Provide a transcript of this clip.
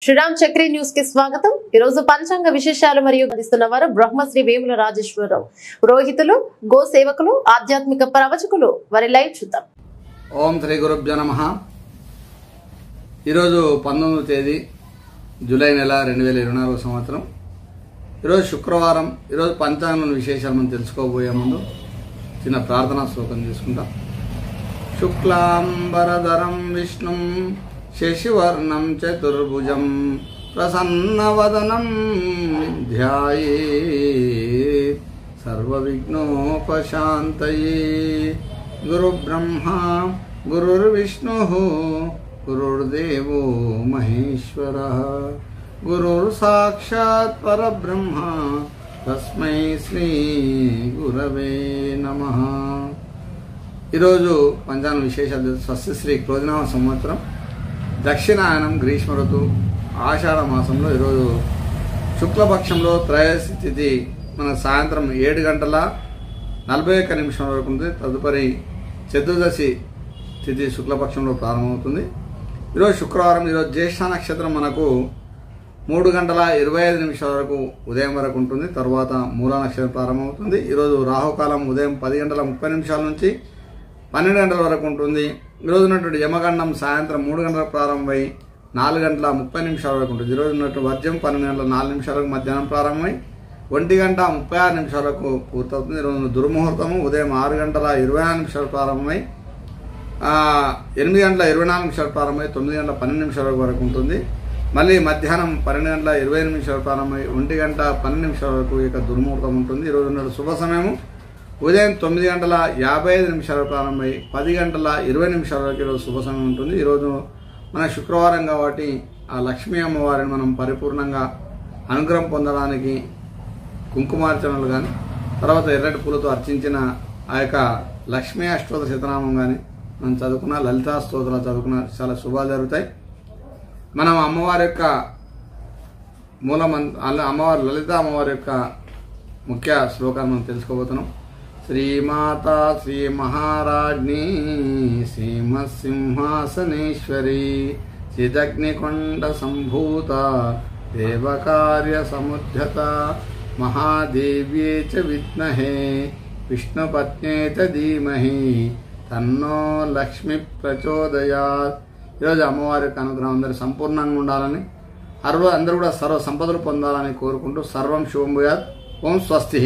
Sriram Chakri news కి స్వాగతం। ఈ రోజు పంచాంగ విశేషాలు మరియు అందిస్తున్నవారు బ్రహ్మశ్రీ వేముల రాజేశ్వరరావు పురోహితులు, గో సేవకులు, ఆధ్యాత్మిక ప్రవచకులు। వారి లైవ్ చూద్దాం। ఓం శ్రీ గురుభ్యో నమః। ఈరోజు 19వ తేదీ జూలై నెల 2024 సంవత్సరం। ఈరోజు శుక్రవారం। ఈరోజు పంచాంగం విశేషాలు మనం తెలుసుకోబోయే ముందు చిన్న ప్రార్థనా శ్లోకం తీసుకుంటాం। శుక్లాంబరధరం విష్ణుం శశివర్ణం చతుర్భుజం ప్రసన్నవదనం ధ్యాయేత్ సర్వవిఘ్నోపశాంతయే। గురుబ్రహ్మా గురుర్విష్ణుః గురుర్దేవో మహేశ్వరః గురుర్ సాక్షాత్ పరబ్రహ్మ తస్మై శ్రీ గురవే నమః। ఈరోజు పంచాంగ విశేషాలు స్వస్తిశ్రీ క్రోధినామ సంవత్సరం దక్షిణాయనం గ్రీష్మ ఋతువు ఆషాఢ మాసంలో ఈరోజు శుక్లపక్షంలో త్రయోదశి తిథి మన సాయంత్రం 7:41 వరకు ఉంటుంది। తదుపరి చతుర్దశి తిథి శుక్లపక్షంలో ప్రారంభమవుతుంది। ఈరోజు శుక్రవారం। ఈరోజు జ్యేష్ఠ నక్షత్రం మనకు 3:25 వరకు ఉదయం వరకు ఉంటుంది। తర్వాత మూల నక్షత్రం ప్రారంభమవుతుంది। ఈరోజు రాహుకాలం ఉదయం 10:30 నుంచి 12 గంటల వరకు ఉంటుంది। ఈరోజు ఉన్నటువంటి యమగండం సాయంత్రం 3 గంటలకు ప్రారంభమై 4:30 వరకు ఉంటుంది। ఈరోజు ఉన్నటువంటి వర్జం 12:04 వరకు మధ్యాహ్నం ప్రారంభమై 1:36 వరకు పూర్తవుతుంది। ఈరోజు దుర్ముహూర్తము ఉదయం 6:24 ప్రారంభమై 8:24 ప్రారంభమై 9:12 వరకు ఉంటుంది। మళ్ళీ మధ్యాహ్నం 12:28 ప్రారంభమై 1:12 వరకు ఇక దుర్ముహూర్తం ఉంటుంది। ఈరోజు ఉన్న శుభ సమయము ఉదయం 9:55 ప్రారంభమై 10:20 వరకు ఈరోజు శుభ సమయం ఉంటుంది। ఈరోజు మన శుక్రవారం కాబట్టి ఆ లక్ష్మీ అమ్మవారిని మనం పరిపూర్ణంగా అనుగ్రహం పొందడానికి కుంకుమార్చనలు కానీ, తర్వాత ఎర్రటి పూలతో అర్చించిన ఆ యొక్క లక్ష్మీ అష్టోత్తర శతనామం కానీ మనం చదువుకున్న, లలితా స్తోత్రాలు చదువుకున్న చాలా శుభాలు జరుగుతాయి। మనం అమ్మవారి యొక్క అమ్మవారి లలిత అమ్మవారి యొక్క ముఖ్య శ్లోకాన్ని మనం తెలుసుకోబోతున్నాం। శ్రీమాతా శ్రీ మహారాజ్ఞి శ్రీమత్సింహాసనేశ్వరి చిదగ్నికొండ సంభూత దేవకార్య సముద్ధత మహాదేవ్యే చ విద్మహే విష్ణుపత్న్యే చ ధీమహి తన్నో లక్ష్మి ప్రచోదయాత్। ఈరోజు అమ్మవారి యొక్క అనుగ్రహం అందరూ సంపూర్ణంగా ఉండాలని, అందరూ కూడా సర్వ సంపదలు పొందాలని కోరుకుంటూ సర్వం శుభం భూయాత్। ఓం స్వస్తి।